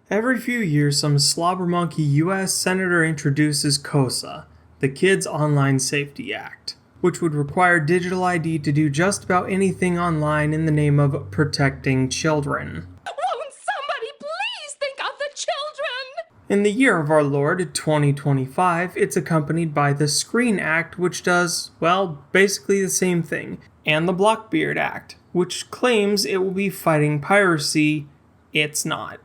Every few years, some slobbermonkey U.S. senator introduces KOSA, the Kids Online Safety Act, which would require digital ID to do just about anything online in the name of protecting children. Won't somebody please think of the children? In the year of our Lord, 2025, it's accompanied by the Screen Act, which does, well, basically the same thing, and the Blockbeard Act, which claims it will be fighting piracy. It's not.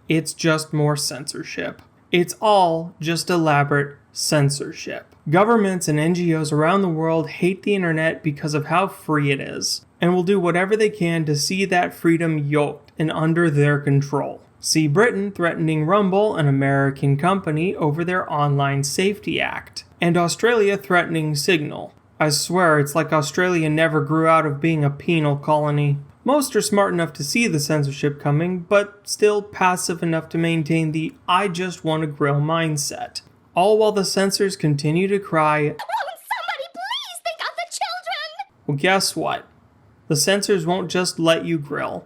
It's just more censorship. It's all just elaborate censorship. Governments and NGOs around the world hate the internet because of how free it is, and will do whatever they can to see that freedom yoked and under their control. See Britain threatening Rumble, an American company, over their Online Safety Act, and Australia threatening Signal. I swear it's like Australia never grew out of being a penal colony. Most are smart enough to see the censorship coming, but still passive enough to maintain the I just want to grill mindset. All while the censors continue to cry, Won't somebody please think of the children? well, guess what? The censors won't just let you grill.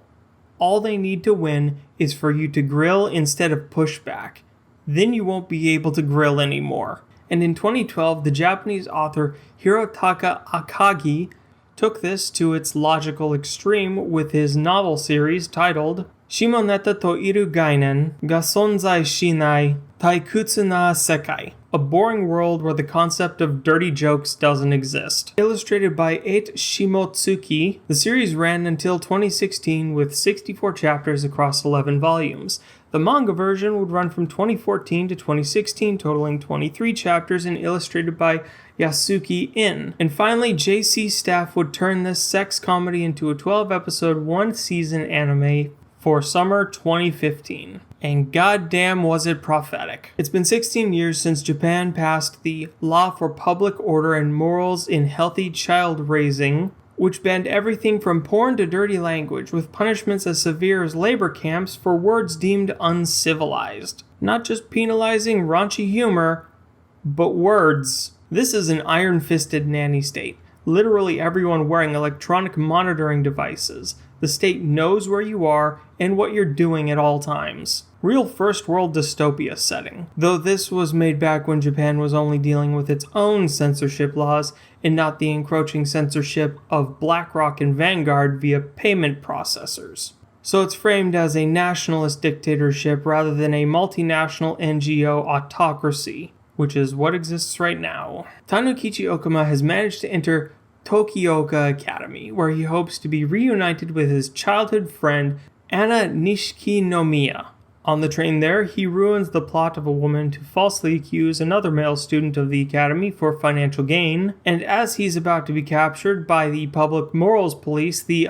All they need to win is for you to grill instead of push back. Then you won't be able to grill anymore. And in 2012, the Japanese author Hirotaka Akagi took this to its logical extreme with his novel series titled Shimoneta to Iru Gainen ga Sonzai Shinai Taikutsu na Sekai, a boring world where the concept of dirty jokes doesn't exist. Illustrated by 8 Shimotsuki, the series ran until 2016 with 64 chapters across 11 volumes. The manga version would run from 2014 to 2016, totaling 23 chapters and illustrated by Yasuki In. And finally, JC Staff would turn this sex comedy into a 12-episode, one-season anime for summer 2015. And goddamn was it prophetic. It's been 16 years since Japan passed the Law for Public Order and Morals in Healthy Child Raising, which banned everything from porn to dirty language, with punishments as severe as labor camps for words deemed uncivilized. Not just penalizing raunchy humor, but words. This is an iron-fisted nanny state. Literally everyone wearing electronic monitoring devices. The state knows where you are and what you're doing at all times. Real first world dystopia setting. Though this was made back when Japan was only dealing with its own censorship laws and not the encroaching censorship of BlackRock and Vanguard via payment processors. So it's framed as a nationalist dictatorship rather than a multinational NGO autocracy, which is what exists right now. Tanukichi Okuma has managed to enter Tokioka Academy, where he hopes to be reunited with his childhood friend Anna Nishikinomiya. On the train there, he ruins the plot of a woman to falsely accuse another male student of the academy for financial gain, and as he's about to be captured by the public morals police, the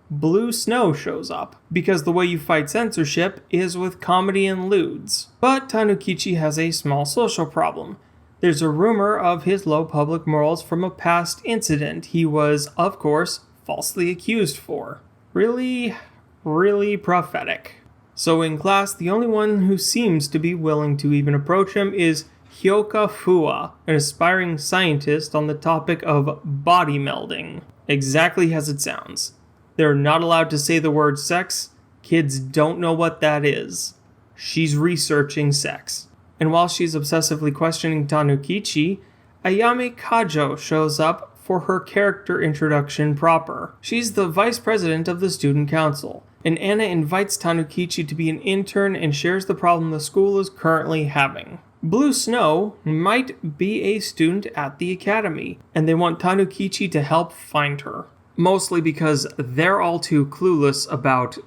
Blue Snow shows up, because the way you fight censorship is with comedy and lewds. But Tanukichi has a small social problem. There's a rumor of his low public morals from a past incident he was, of course, falsely accused for. Really prophetic. So in class, the only one who seems to be willing to even approach him is Hyoka Fua, an aspiring scientist on the topic of body melding. Exactly as it sounds. They're not allowed to say the word sex. Kids don't know what that is. She's researching sex. And while she's obsessively questioning Tanukichi, Ayame Kajo shows up for her character introduction proper. She's the vice president of the student council, and Anna invites Tanukichi to be an intern and shares the problem the school is currently having. Blue Snow might be a student at the academy, and they want Tanukichi to help find her. Mostly because they're all too clueless about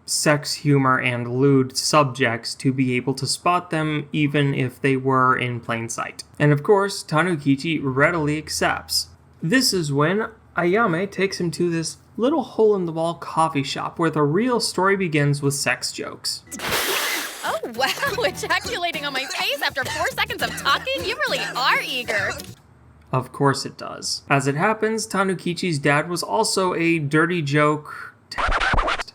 sex, humor, and lewd subjects to be able to spot them even if they were in plain sight. And of course, Tanukichi readily accepts. This is when Ayame takes him to this little hole-in-the-wall coffee shop where the real story begins with sex jokes. Oh wow, ejaculating on my face after 4 seconds of talking? You really are eager. Of course it does. As it happens, Tanukichi's dad was also a dirty joke terrorist,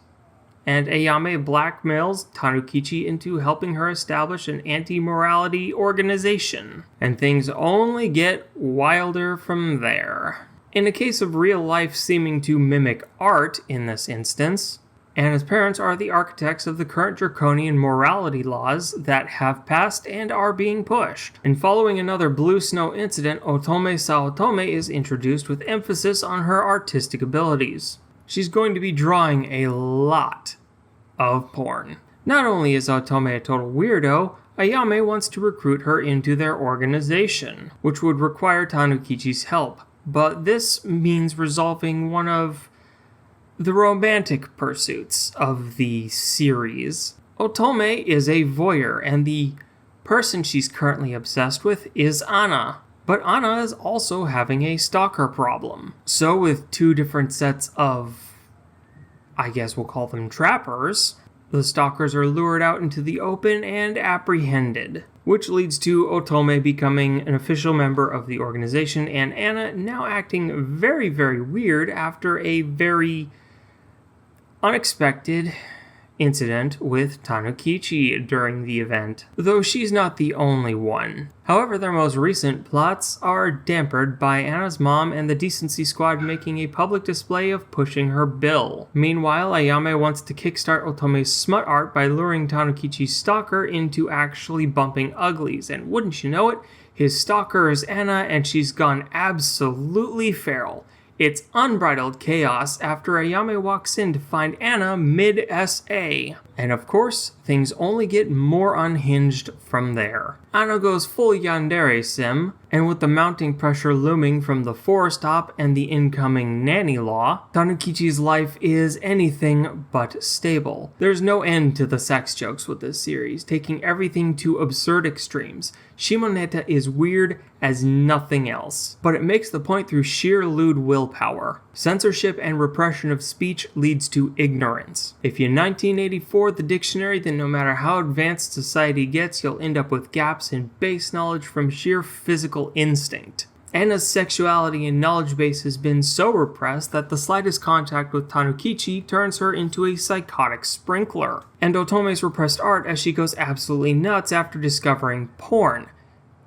and Ayame blackmails Tanukichi into helping her establish an anti-morality organization, and things only get wilder from there. In a case of real life seeming to mimic art in this instance, Anna's parents are the architects of the current draconian morality laws that have passed and are being pushed. And following another Blue Snow incident, Otome Saotome is introduced with emphasis on her artistic abilities. She's going to be drawing a lot of porn. Not only is Otome a total weirdo, Ayame wants to recruit her into their organization, which would require Tanukichi's help. But this means resolving one of the romantic pursuits of the series. Otome is a voyeur, and the person she's currently obsessed with is Anna. But Anna is also having a stalker problem. So with two different sets of, I guess we'll call them trappers, the stalkers are lured out into the open and apprehended, which leads to Otome becoming an official member of the organization and Anna now acting very, very weird after a very unexpected incident with Tanukichi during the event, though she's not the only one. However, their most recent plots are dampened by Anna's mom and the Decency Squad making a public display of pushing her bill. Meanwhile, Ayame wants to kickstart Otome's smut art by luring Tanukichi's stalker into actually bumping uglies, and wouldn't you know it, his stalker is Anna and she's gone absolutely feral. It's unbridled chaos after Ayame walks in to find Anna mid-SA. And of course, things only get more unhinged from there. Anna goes full yandere sim, and with the mounting pressure looming from the forest top and the incoming nanny law, Tanukichi's life is anything but stable. There's no end to the sex jokes with this series, taking everything to absurd extremes. Shimoneta is weird as nothing else, but it makes the point through sheer lewd willpower. Censorship and repression of speech leads to ignorance. If you 1984 the dictionary, then no matter how advanced society gets, you'll end up with gaps in base knowledge from sheer physical instinct. Anna's sexuality and knowledge base has been so repressed that the slightest contact with Tanukichi turns her into a psychotic sprinkler. And Otome's repressed art as she goes absolutely nuts after discovering porn.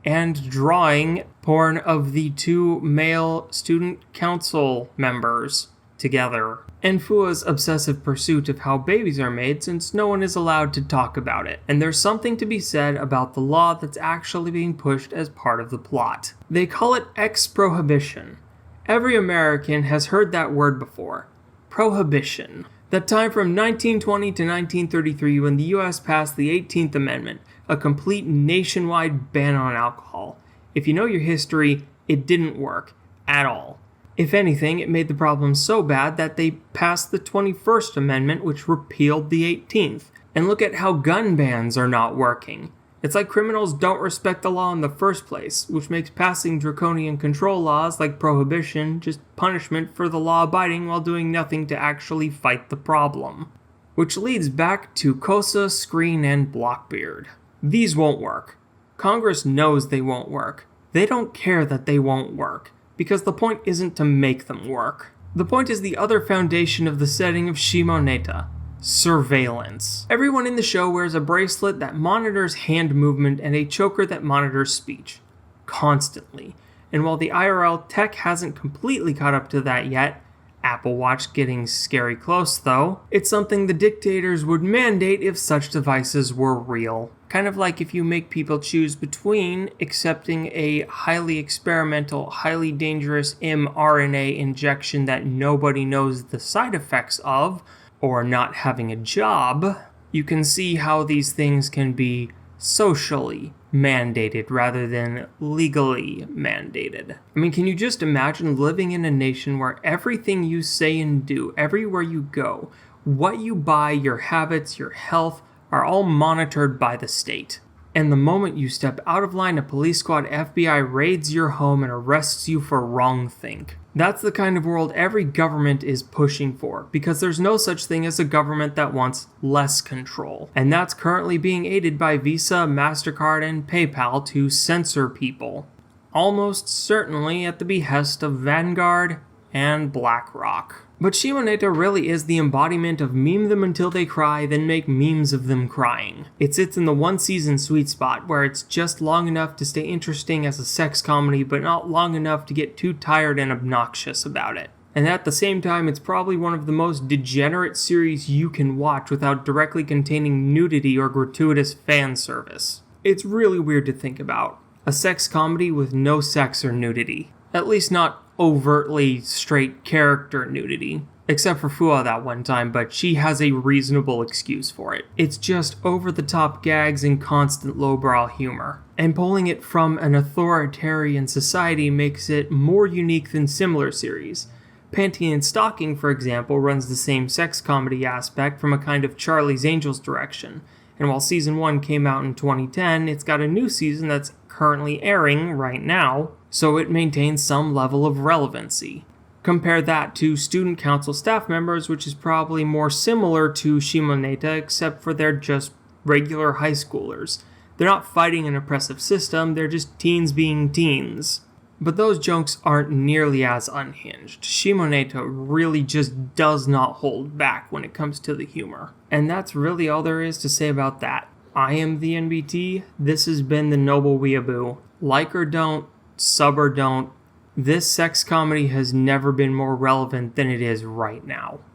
And drawing porn of the two male student council members together. And Fua's obsessive pursuit of how babies are made since no one is allowed to talk about it. And there's something to be said about the law that's actually being pushed as part of the plot. They call it ex-prohibition. Every American has heard that word before. Prohibition. That time from 1920 to 1933 when the US passed the 18th Amendment, a complete nationwide ban on alcohol. If you know your history, it didn't work at all. If anything, it made the problem so bad that they passed the 21st Amendment, which repealed the 18th. And look at how gun bans are not working. It's like criminals don't respect the law in the first place, which makes passing draconian control laws like prohibition just punishment for the law abiding while doing nothing to actually fight the problem. Which leads back to Kosa, Screen, and Blockbeard. These won't work. Congress knows they won't work. They don't care that they won't work, because the point isn't to make them work. The point is the other foundation of the setting of Shimoneta. Surveillance. Everyone in the show wears a bracelet that monitors hand movement and a choker that monitors speech. Constantly. And while the IRL tech hasn't completely caught up to that yet, Apple Watch getting scary close though, it's something the dictators would mandate if such devices were real. Kind of like if you make people choose between accepting a highly experimental, highly dangerous mRNA injection that nobody knows the side effects of, or not having a job, you can see how these things can be socially mandated rather than legally mandated. I mean, can you just imagine living in a nation where everything you say and do, everywhere you go, what you buy, your habits, your health, are all monitored by the state? And the moment you step out of line, a police squad FBI raids your home and arrests you for wrongthink. That's the kind of world every government is pushing for, because there's no such thing as a government that wants less control. And that's currently being aided by Visa, MasterCard, and PayPal to censor people. Almost certainly at the behest of Vanguard and BlackRock. But Shimoneta really is the embodiment of meme them until they cry, then make memes of them crying. It sits in the one season sweet spot where it's just long enough to stay interesting as a sex comedy, but not long enough to get too tired and obnoxious about it. And at the same time, it's probably one of the most degenerate series you can watch without directly containing nudity or gratuitous fan service. It's really weird to think about. A sex comedy with no sex or nudity. At least not overtly straight character nudity. Except for Fua that one time, but she has a reasonable excuse for it. It's just over-the-top gags and constant lowbrow humor. And pulling it from an authoritarian society makes it more unique than similar series. Panty and Stocking, for example, runs the same sex comedy aspect from a kind of Charlie's Angels direction. And while season 1 came out in 2010, it's got a new season that's currently airing right now, so it maintains some level of relevancy. Compare that to Student Council staff members, which is probably more similar to Shimoneta, except for they're just regular high schoolers. They're not fighting an oppressive system, they're just teens being teens. But those jokes aren't nearly as unhinged. Shimoneta really just does not hold back when it comes to the humor. And that's really all there is to say about that. I am the NBT, this has been the Noble Weeaboo. Like or don't, sub or don't, this sex comedy has never been more relevant than it is right now.